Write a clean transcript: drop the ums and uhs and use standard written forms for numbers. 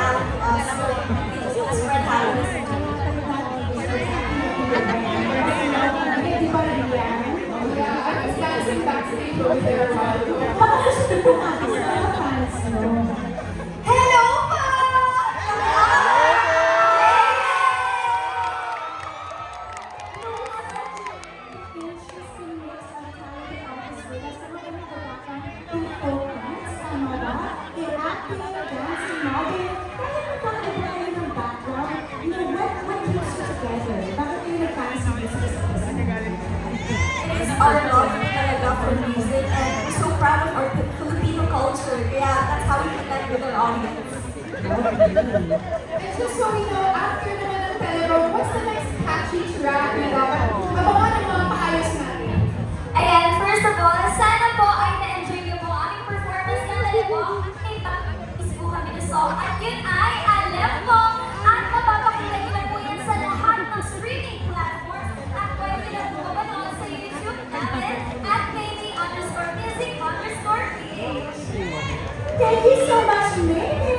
rally to us to spread happiness. Dancing backstage over there. Hello po! It is our love talaga for music and we're so proud of our Filipino culture. Kaya that's how we connect with our audience. And just so we know, after naman ng Telero, what's the next catchy track na dapat abangan ng mga paayos natin? Ayan, first of all, sana po ay na-enjoy niyo po ang aming performance ng Lalibong. May practice po kami na song at yun ay Alam Mo at mapapakita niyo na po yan sa lahat ng streaming platforms at pwede na po mapanood sa YouTube natin at maybe_music_ph. Thank you so much, May.